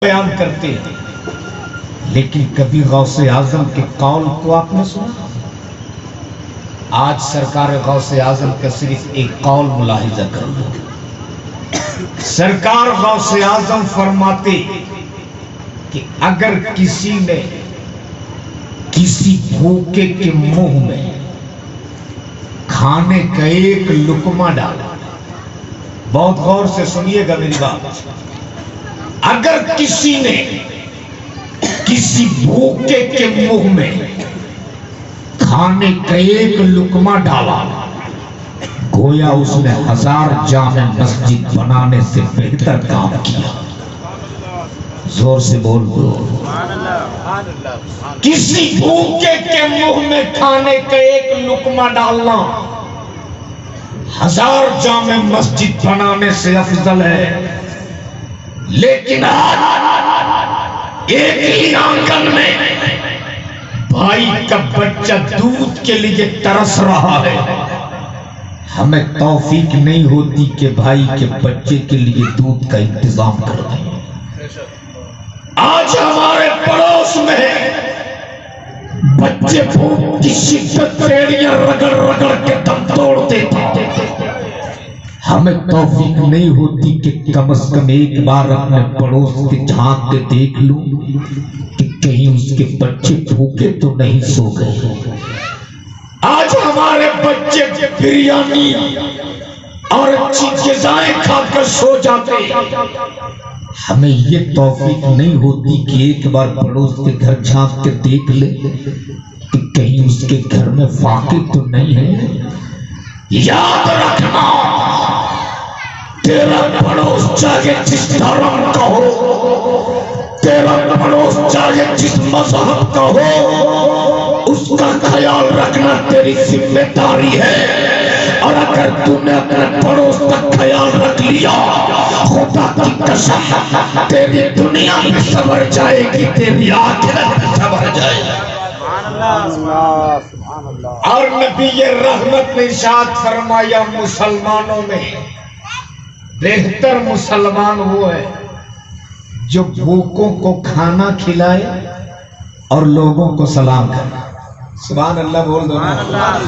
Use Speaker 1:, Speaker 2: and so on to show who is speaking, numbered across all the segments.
Speaker 1: بیان کرتے ہیں، لیکن کبھی غوث اعظم کے قول کو آپ نے سنا؟ آج سرکار غوث اعظم کا صرف ایک قول ملاحظہ کر لو۔ سرکار غوث اعظم فرماتے کہ اگر کسی نے کسی بھوکے کے منہ میں کھانے کا ایک لقمہ ڈالا، بہت غور سے سنیے گا میری بات، اگر کسی نے کسی بھوکے کے منہ میں کھانے کا ایک لقمہ ڈالا، گویا اس نے 1000 جامع مسجد بنانے سے بہتر کام کیا۔ زور سے بول دو۔ کسی بھوکے کے منہ میں کھانے کا ایک لقمہ ڈالنا 1000 جامع مسجد بنانے سے افضل ہے۔ لیکن آج ایک ہی آنگن میں بھائی کا بچہ دودھ کے لیے ترس رہا ہے، ہمیں توفیق نہیں ہوتی کہ بھائی کے بچے کے لیے دودھ کا انتظام کر دیں۔ آج ہمارے پڑوس میں بچے بھوک کی شدت سے ایڑیاں رگڑ رگڑ کے دم توڑتے تھے، ہمیں توفیق نہیں ہوتی کہ کم از کم ایک بار اپنے پڑوس کے جھانک کے دیکھ لوں کہ کہیں اس کے بچے بھوکے تو نہیں سو گئے۔ آج ہمارے بچے بریانی اور اچھی غذائیں کھا کر سو جاتے، ہمیں یہ توفیق نہیں ہوتی کہ ایک بار پڑوس کے گھر جھانک کے دیکھ لے کہ کہیں اس کے گھر میں فاقے تو نہیں ہے۔ یاد رکھنا، تیرا پڑوس چاہے جس دھرم کا ہو، تیرا پڑوس چاہے جس مذہب کا ہو، اس کا خیال رکھنا تیری ذمہ داری ہے۔ اور اگر تو نے اپنے پڑوس کا خیال رکھ لیا، خدا کی قسم تیری دنیا بھی سنور جائے گی، تیری آخرت بھی سنور جائے گی۔ اور نبی رحمت نے ارشاد فرمایا، مسلمانوں میں بہتر مسلمان وہ ہے جو بھوکوں کو کھانا کھلائے اور لوگوں کو سلام کرے۔ سبحان اللہ بول دو نا۔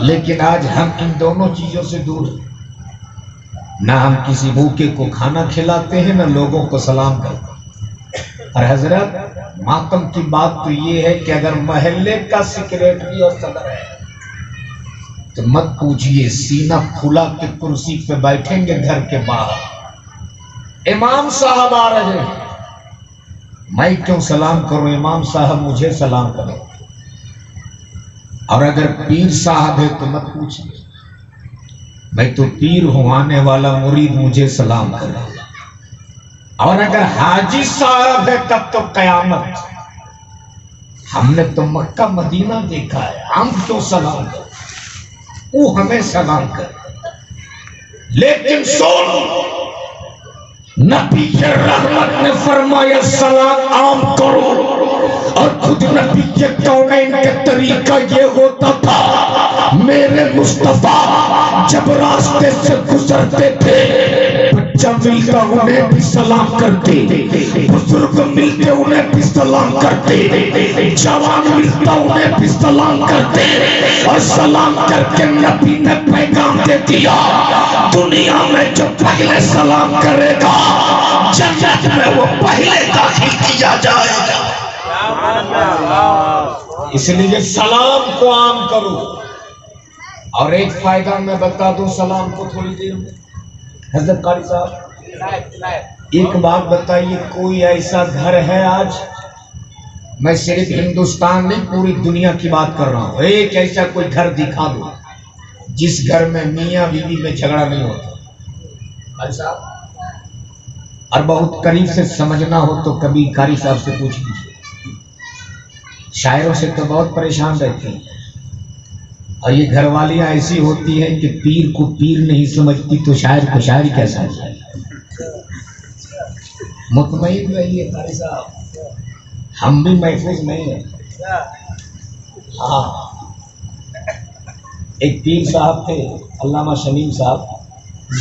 Speaker 1: لیکن آج ہم ان دونوں چیزوں سے دور ہیں، نہ ہم کسی بھوکے کو کھانا کھلاتے ہیں، نہ لوگوں کو سلام کرتے ہیں۔ اور حضرت ماتم کی بات تو یہ ہے کہ اگر محلے کا سیکریٹری اور صدر ہے تو مت پوچھئے، سینہ کھلا کے کرسی پہ بیٹھیں گے گھر کے باہر، امام صاحب آ رہے ہیں، میں کیوں سلام کروں، امام صاحب مجھے سلام کریں۔ اور اگر پیر صاحب ہے تو مت پوچھئے، میں تو پیر ہوں، آنے والا مرید مجھے سلام کرے۔ اور اگر حاجی صاحب ہے تب تو قیامت۔ ہم نے تو مکہ مدینہ دیکھا ہے، ہم کیوں سلام کریں، وہ ہمیں سلام کرے۔ لیکن سن، نبی رحمت نے فرمایا سلام عام کرو، اور خود نبی کے کونین کا طریقہ یہ ہوتا تھا، میرے مصطفیٰ جب راستے سے گزرتے تھے، بچہ ملتا انہیں بھی سلام کرتے، بزرگ ملتے انہیں بھی سلام کرتے، جوان ملتا انہیں بھی سلام کرتے، اور سلام کر کے نبی نے پیغام دے دیا، دنیا میں جو پہلے سلام کرے گا جنت میں وہ پہلے داخل کیا جائے گا۔ اس لیے سلام کو عام کرو۔ اور ایک فائدہ میں بتا دوں سلام کو تھوڑی دیر میں۔ حضرت قاری صاحب ایک بات بتائیے، کوئی ایسا گھر ہے آج، میں صرف ہندوستان نہیں پوری دنیا کی بات کر رہا ہوں، ایک ایسا کوئی گھر دکھا دو جس گھر میں میاں بیوی میں جھگڑا نہیں ہوتا؟ ایسا؟ اور بہت قریب سے سمجھنا ہو تو کبھی قاری صاحب سے پوچھ لیجیے، شاعروں سے تو بہت پریشان رہتے ہیں، اور یہ گھر والیاں ایسی ہوتی ہیں کہ پیر کو پیر نہیں سمجھتی تو شاعر کو شاعر کیسا ہے۔ مطمئن رہیے قاری صاحب، ہم بھی محفوظ نہیں ہیں۔ ہاں، ایک پیر صاحب تھے علامہ شمیم صاحب،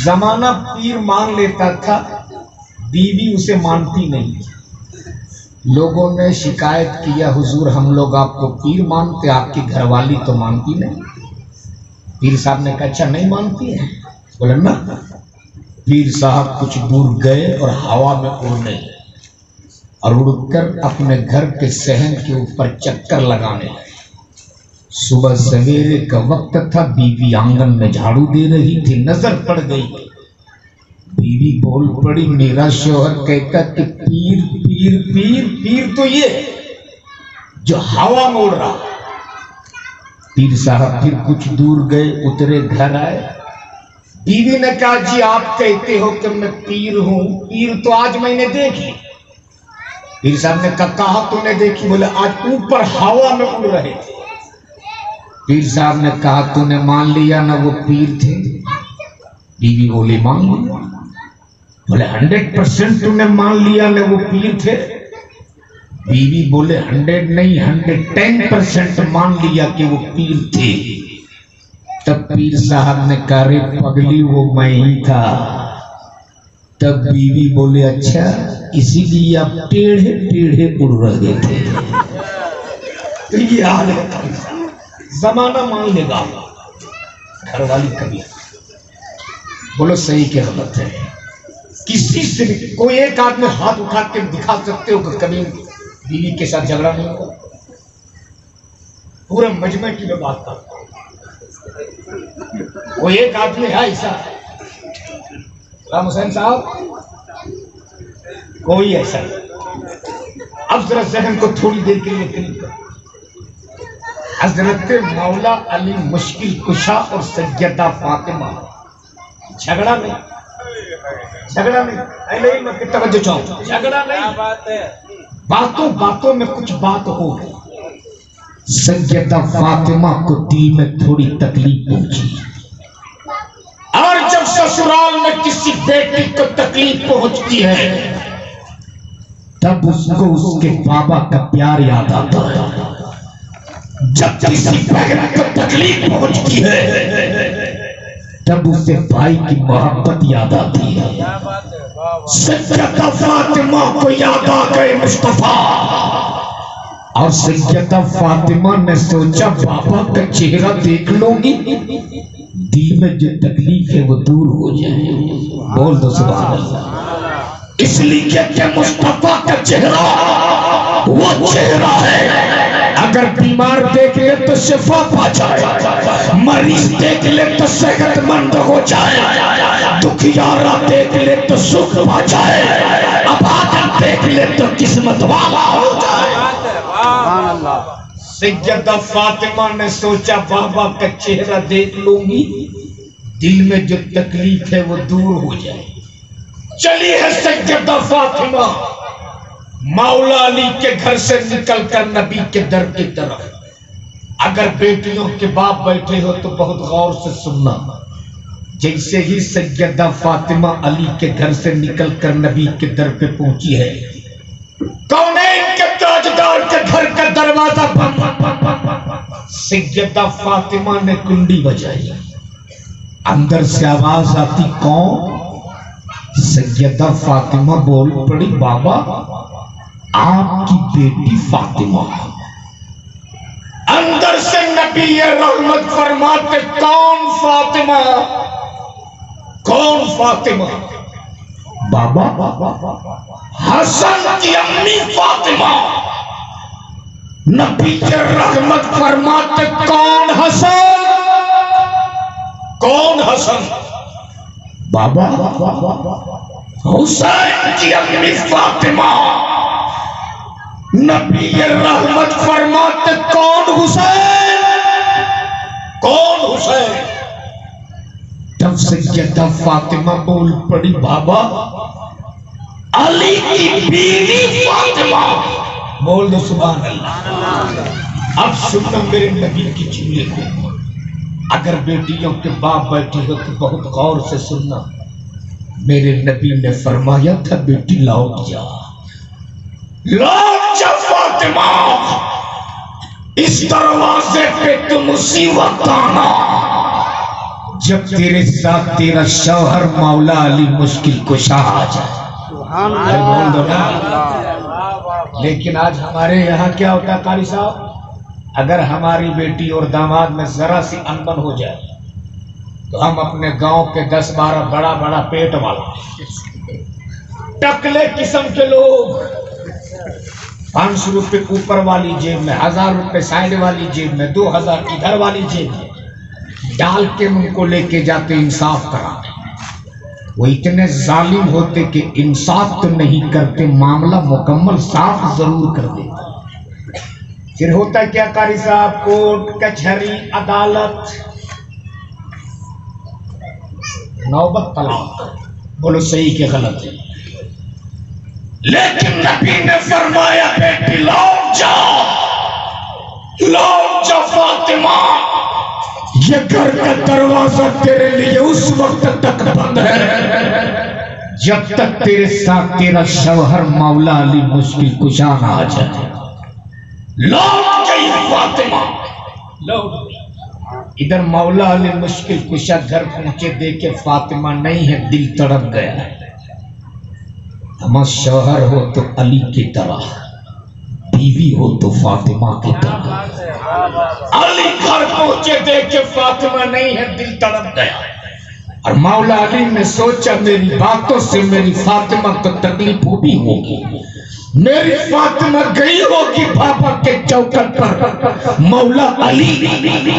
Speaker 1: زمانہ پیر مان لیتا تھا، بیوی اسے مانتی نہیں، لوگوں نے شکایت کیا حضور ہم لوگ آپ کو پیر مانتے، آپ کی گھر والی تو مانتی نہیں۔ پیر صاحب نے کہا اچھا نہیں مانتی ہے؟ بولے نا۔ پیر صاحب کچھ دور گئے اور ہوا میں اڑنے اور اڑ کر اپنے گھر کے صحن کے اوپر چکر لگانے لگے۔ صبح سویرے کا وقت تھا، بیوی آنگن میں جھاڑو دے رہی تھی، نظر پڑ گئی۔ بیوی بول پڑی، میرا شوہر کہتا کہ پیر پیر پیر پیر تو یہ جو ہوا میں اڑ رہا۔ پیر صاحب پھر کچھ دور گئے، اترے، گھر آئے۔ بیوی نے کہا جی آپ کہتے ہو کہ میں پیر ہوں، پیر تو آج میں نے دیکھی۔ پیر صاحب نے کہا تو نے دیکھی؟ بولے آج اوپر ہوا میں اڑ رہے تھے۔ پیر صاحب نے کہا تو نے مان لیا نا وہ پیر تھے؟ بیوی بولی مان لیا۔ بولے 100% تو نے مان لیا نا وہ پیر تھے؟ بیوی بولے 100 نہیں 110% مان لیا کہ وہ پیر تھے۔ تب پیر صاحب نے کہا رے پگلی وہ میں ہی تھا۔ تب بیوی بولے اچھا اسی لیے آپ ٹیڑھے ٹیڑھے اڑ رہے تھے۔ تو یہ حال ہے، زمانہ مان لے گا، گھر والی کبھی۔ بولو صحیح کہ غلط ہے؟ کسی سے کوئی ایک آدمی ہاتھ اٹھا کے دکھا سکتے ہو کہ کبھی بیوی کے ساتھ جھگڑا نہیں ہوا؟ پورے مجمع کی میں بات کرتا ہوں، کوئی ایک آدمی ہے ایسا؟ رام حسین صاحب کوئی ایسا نہیں۔ اب ذرا ذہن کو تھوڑی دیر کے لیے قریب کرو۔ حضرت مولا علی مشکل کشا اور سیدہ فاطمہ، جھگڑا نہیں، جھگڑا نہیں، میں توجہ چاہوں، جھگڑا نہیں، باتوں باتوں میں کچھ بات ہو گئی۔ سیدہ فاطمہ کو دل میں تھوڑی تکلیف پہنچی، اور جب سسرال میں کسی بیٹی کو تکلیف پہنچتی ہے تب اس کو اس کے بابا کا پیار یاد آتا ہے۔ جب کسی بہن کو تکلیف پہنچتی ہے تب اسے بھائی کی محبت یاد آتی ہے۔ سیدہ فاطمہ کو یاد آ گئے مصطفیٰ، اور سیدہ فاطمہ نے سوچا بابا کا چہرہ دیکھ لوں گی، دل میں جو تکلیف ہے وہ دور ہو جائے۔ بول دو سبحان اللہ۔ اس لیے کہ مصطفیٰ کا چہرہ وہ چہرہ ہے، اگر بیمار دیکھ لے تو شفا پا جائے، مریض دیکھ لے تو صحت مند ہو جائے، دکھیارا دیکھ لے تو سکھ پا جائے، عبادت دیکھ لے تو قسمت والا ہو جائے۔ سیدہ فاطمہ نے سوچا بابا کا چہرہ دیکھ لوں گی، دل میں جو تکلیف ہے وہ دور ہو جائے۔ چلی ہے سیدہ فاطمہ مولا علی کے گھر سے نکل کر نبی کے در کی طرف۔ اگر بیٹیوں کے باپ بیٹھے ہو تو بہت غور سے سننا۔ جیسے ہی سیدہ فاطمہ علی کے گھر سے نکل کر نبی کے در پہ پہنچی ہے، کونین کے تاجدار کے گھر کا دروازہ بند۔ سیدہ فاطمہ نے کنڈی بجائی، اندر سے آواز آتی کون؟ سیدہ فاطمہ بول پڑی بابا آپ کی بیٹی فاطمہ۔ اندر سے نبی رحمت فرماتے کون فاطمہ؟ کون فاطمہ؟ بابا حسن کی امی فاطمہ۔ نبی رحمت فرماتے کون حسن؟ کون حسن؟ بابا حسین کی امی فاطمہ۔ نبی رحمت فرماتے کون حسین؟ کون حسین؟ تب سیدہ فاطمہ بول پڑی بابا علی کی بیوی فاطمہ۔ بول دو سبحان اللہ۔ اب سننا میرے نبی کی چولے کو، اگر بیٹیوں کے باپ بیٹھے ہو تو بہت غور سے سننا۔ میرے نبی نے فرمایا تھا بیٹی لوٹ جا، لوٹ جا فاطمہ، اس دروازے پہ تم اسی وقت آنا جب تیرے ساتھ تیرا شوہر مولا علی مشکل کشا آ جائے۔ لیکن آج ہمارے یہاں کیا ہوتا ہے قاری صاحب، اگر ہماری بیٹی اور داماد میں ذرا سی انبن ہو جائے تو ہم اپنے گاؤں کے 10-12 بڑا بڑا پیٹ والا ٹکلے قسم کے لوگ 500 روپے اوپر والی جیب میں، 1000 روپے سائڈ والی جیب میں، 2000 ادھر والی جیب میں ڈال کے ان کو لے کے جاتے انصاف کرانے۔ وہ اتنے ظالم ہوتے کہ انصاف تو نہیں کرتے، معاملہ مکمل صاف ضرور کر دیتے۔ پھر ہوتا کیا قاری صاحب، کورٹ کچہری عدالت، نوبت طلاق۔ بولو صحیح کہ غلط ہے؟ لیکن نبی نے فرمایا بیٹی لوٹ جا فاطمہ، یہ گھر کا دروازہ تیرے لیے اس وقت تک بند ہے جب تک تیرے ساتھ تیرا شوہر مولا علی مشکل کشا نہ آ جائے۔ لوٹ گئی فاطمہ، لوٹ گئی۔ ادھر مولا علی مشکل کشا گھر پہنچے دیکھے فاطمہ نہیں ہے، دل تڑپ گیا۔ ہم شوہر ہو تو علی کی طرح، بیوی ہو تو فاطمہ کی طرح۔ علی گھر پہنچے دیکھے فاطمہ نہیں ہے، دل تڑپ گیا۔ اور مولا علی نے سوچا میری باتوں سے میری فاطمہ کو تکلیف بھی ہوگی، میری فاطمہ گئی ہوگی پاپا کے چوکٹ پر۔ مولا علی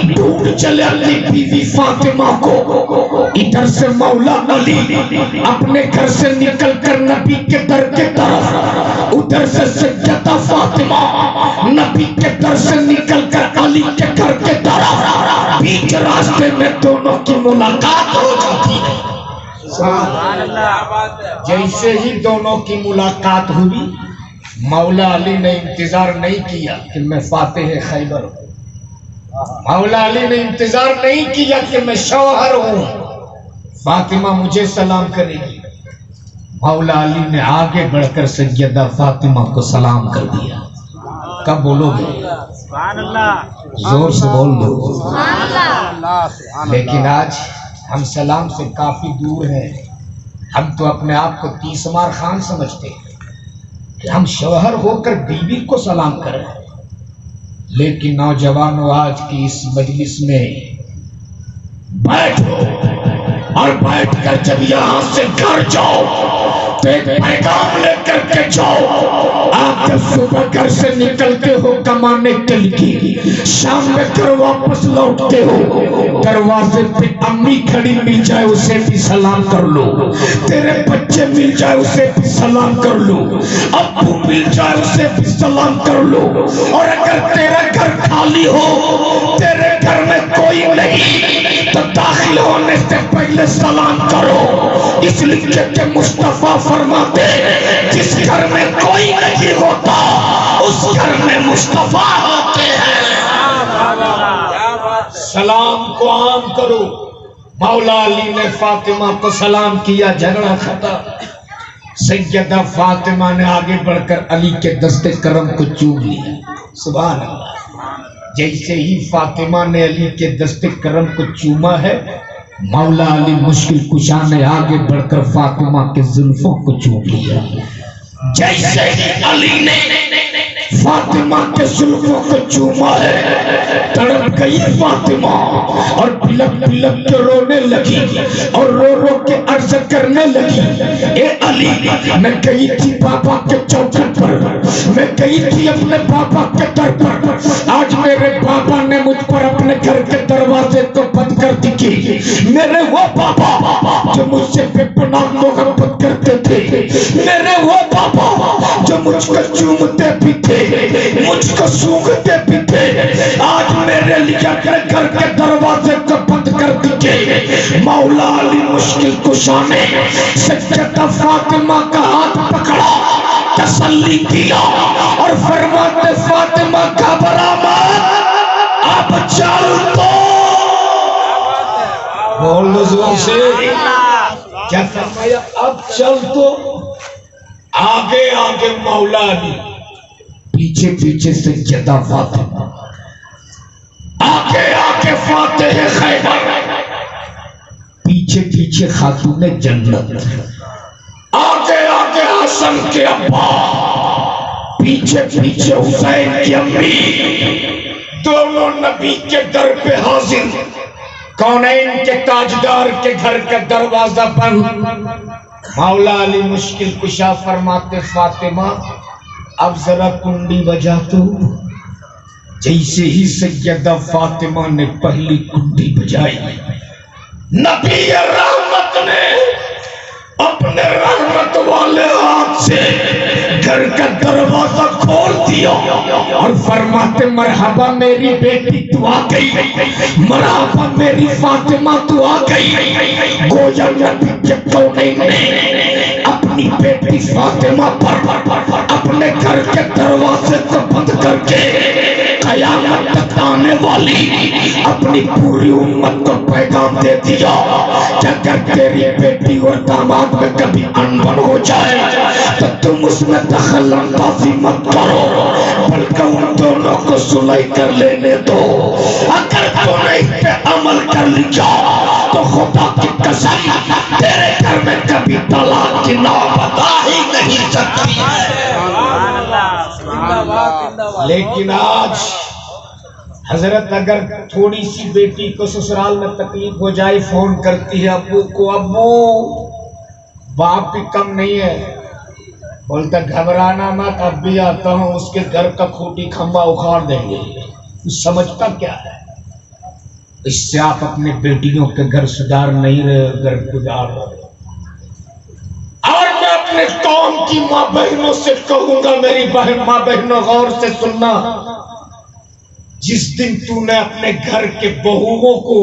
Speaker 1: ڈھونڈ چلے اپنی بیوی فاطمہ کو۔ ادھر سے مولا علی اپنے گھر سے نکل کر نبی کے در کے طرف، ادھر سے سیدہ فاطمہ نبی کے در سے نکل کر علی کے گھر کے طرف، بیچ راستے میں دونوں کی ملاقات ہو جاتی ہے۔ جیسے ہی دونوں کی ملاقات ہوئی، مولا علی نے انتظار نہیں کیا کہ میں فاتح خیبر ہوں، مولا علی نے انتظار نہیں کیا کہ میں شوہر ہوں، فاطمہ مجھے سلام کرے گی۔ مولا علی نے آگے بڑھ کر سیدہ فاطمہ کو سلام کر دیا۔ کب بولو گے؟ زور سے بول دو۔ لیکن آج ہم سلام سے کافی دور ہیں، ہم تو اپنے آپ کو 30 مار خان سمجھتے ہیں کہ ہم شوہر ہو کر بیوی کو سلام کریں۔ لیکن نوجوانوں آج کی اس مجلس میں بیٹھو اور بیٹھ کر جب یہاں سے گھر جاؤ تو ایک پیغام لے کر کے جاؤ۔ آپ جب صبح گھر سے نکلتے ہو کمانے کے لیے، شام میں گھر واپس لوٹتے ہو، دروازے پہ امی کھڑی مل جائے اسے بھی سلام کر لو، تیرے بچے مل جائے اسے بھی سلام کر لو، ابو مل جائے اسے بھی سلام کر لو۔ اور اگر تیرا گھر خالی ہو، تیرے گھر میں کوئی نہیں، تو داخل ہونے سے پہلے سلام کرو، اس لیے کہ مصطفیٰ فرماتے جس گھر میں کوئی نہیں ہوتا اس گھر میں مصطفیٰ ہوتے ہیں۔ سلام کو عام کرو۔ مولا علی نے فاطمہ کو سلام کیا، جھگڑا ختم۔ سیدہ فاطمہ نے آگے بڑھ کر علی کے دست کرم کو چوم لیا۔ سبحان اللہ۔ جیسے ہی فاطمہ نے علی کے دست کرم کو چوما ہے، مولا علی مشکل کشا نے آگے بڑھ کر فاطمہ کے زلفوں کو چوم لیا۔ جیسے ہی علی نے فاطمہ کے زلفوں کو چوما ہے، تڑپ گئی فاطمہ اور بلک بلک کے رونے لگی اور رو رو کے عرض کرنے لگی، اے علی میں گئی تھی پاپا کے چوکٹ پر، میں گئی تھی اپنے پاپا کے در پر، آج میرے پاپا نے مجھ پر اپنے گھر کے دروازے کو بند کر دی۔ میرے وہ پاپا جو مجھ سے بے پناہ محبت کرتے تھے، میرے وہ پاپا جو مجھ کو چومتے بھی تھے، مجھ کو سونگھتے بھی تھے، آج میرے لیے اپنے گھر کے دروازے کو بند کر دیجئے۔ مولا علی مشکل کشا نے سیدہ فاطمہ کا ہاتھ پکڑا، تسلی کیا اور فرماتے فاطمہ گھبرا مت، اب چل تو۔ بول دو زور سے، کیا فرمایا؟ اب چل تو۔ آگے آگے مولا علی، پیچھے پیچھے سیدہ فاطمہ، آگے آگے فاتح خیبر، پیچھے پیچھے خاتون جنت، آگے آگے حسن کے ابا، پیچھے پیچھے پیچھے حسین کی امی، دونوں نبی کے در پہ حاضر، کونین کے تاجدار کے گھر کا دروازہ بند۔ مولا علی مشکل کشا فرماتے فاطمہ اب ذرا کنڈی بجا تو۔ جیسے ہی سیدہ فاطمہ نے پہلی کنڈی بجائی، نبی رحمت نے اپنے رحمت والے ہاتھ سے گھر کا دروازہ کھول دیا اور فرماتے مرحبا میری بیٹی تو آ گئی، مرحبا میری فاطمہ تو آ گئی۔ گویا نبی کے کونین نے اپنی بیٹی فاطمہ پر اپنے گھر کے دروازے کو بند کر کے قیامت تک آنے والی اپنی پوری امت کو پیغام دے دیا کہ اگر تیری بیٹی اور داماد میں کبھی انبن ہو جائے تو تم اس میں دخل اندازی مت کرو، بلکہ ان دونوں کو صلح کر لینے دو۔ اگر تو نے اس پہ عمل کر لیا تو خدا کی قسم تیرے گھر میں کبھی طلاق کی نوبت آ ہی نہیں سکتی ہے۔ لیکن آج حضرت اگر تھوڑی سی بیٹی کو سسرال میں تکلیف ہو جائے فون کرتی ہے ابو کو، ابو باپ بھی کم نہیں ہے، بولتا گھبرانا مت اب بھی آتا ہوں، اس کے گھر کا کھوٹی کھمبا اکھاڑ دیں گے۔ سمجھتا کیا ہے؟ اس سے آپ اپنے بیٹیوں کے گھر سدھار نہیں رہے، گھر گزار رہے۔ اور میں اپنے قوم کی ماں بہنوں سے کہوں گا، میری ماں بہنوں غور سے سننا، جس دن تو نے اپنے گھر کے بہوؤں کو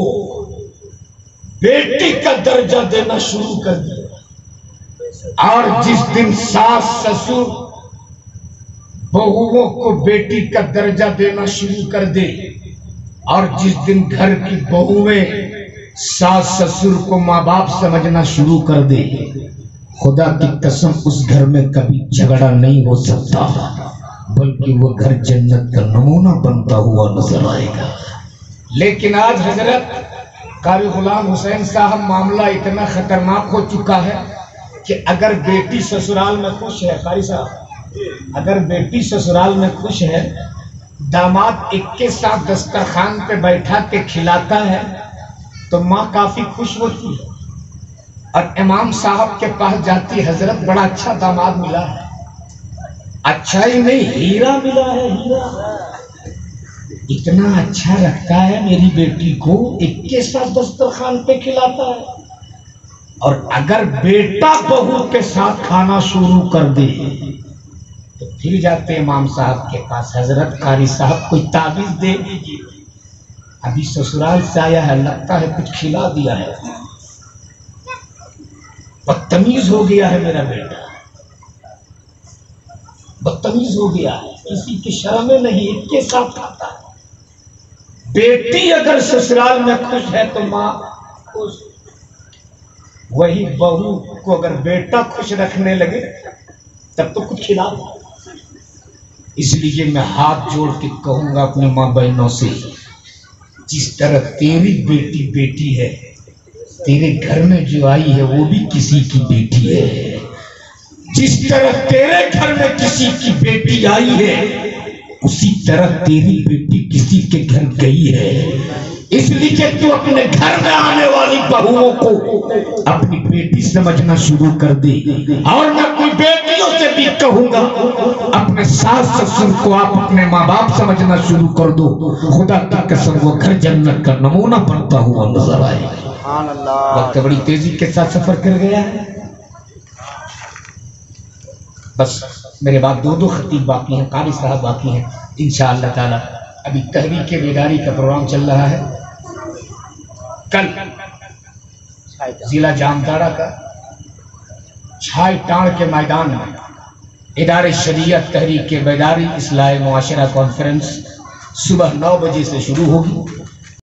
Speaker 1: بیٹی کا درجہ دینا شروع کر دیا، اور جس دن ساس سسر بہوؤں کو بیٹی کا درجہ دینا شروع کر دے، اور جس دن گھر کی بہویں ساس سسر کو ماں باپ سمجھنا شروع کر دے، خدا کی قسم اس گھر میں کبھی جھگڑا نہیں ہو سکتا، بلکہ وہ گھر جنت کا نمونہ بنتا ہوا نظر آئے گا۔ لیکن آج حضرت قاری غلام حسین صاحب معاملہ اتنا خطرناک ہو چکا ہے کہ اگر بیٹی سسرال میں خوش ہے، قاری صاحب اگر بیٹی سسرال میں خوش ہے، داماد ایک کے ساتھ دسترخوان پہ بیٹھا کے کھلاتا ہے تو ماں کافی خوش ہوتی ہے، اور امام صاحب کے پاس جاتی، حضرت بڑا اچھا داماد ملا ہے، اچھا ہی نہیں ہیرا ملا ہے، ہیرا اتنا اچھا رکھتا ہے میری بیٹی کو، ایک کے ساتھ دسترخوان پہ کھلاتا ہے۔ اور اگر بیٹا بہو کے ساتھ کھانا شروع کر دے تو پھر جاتے امام صاحب کے پاس، حضرت قاری صاحب کوئی تعویذ دے دیجیے، ابھی سسرال سے آیا ہے، لگتا ہے کچھ کھلا دیا ہے، بدتمیز ہو گیا ہے میرا بیٹا، بدتمیز ہو گیا ہے، کسی کی شرم نہیں، ایک کے ساتھ کھاتا ہے۔ بیٹی اگر سسرال میں خوش ہے تو ماں خوش، وہی بہو کو اگر بیٹا خوش رکھنے لگے تب تو کچھ کھلا دو۔ اس لیے میں ہاتھ جوڑ کے کہوں گا اپنے ماں بہنوں سے، جس طرح تیری بیٹی بیٹی ہے، تیرے گھر میں جو آئی ہے وہ بھی کسی کی بیٹی ہے، جس طرح تیرے گھر میں کسی کی بیٹی آئی ہے اسی طرح تیری بیٹی کسی کے گھر گئی ہے۔ اس لیے تو اپنے گھر میں آنے والی بہوؤں کو اپنی بیٹی سمجھنا شروع کر دے، اور میں کوئی بیٹیوں سے بھی کہوں گا اپنے ساس سسر کو آپ اپنے ماں باپ سمجھنا شروع کر دو، خدا کی قسم وہ گھر جنت کا نمونہ بنتا ہوا نظر آئے گا۔ وقت بڑی تیزی کے ساتھ سفر کر گیا ہے، بس میرے بعد دو خطیب باقی ہیں، قاری صاحب باقی ہیں، انشاءاللہ تعالی ابھی تحریک بیداری کا پروگرام چل رہا ہے۔ کل ضلع جامتارا کا چھائی ٹاڑ کے میدان میں ادارے شریعت تحریک بیداری اصلاح معاشرہ کانفرنس صبح 9 بجے سے شروع ہوگی۔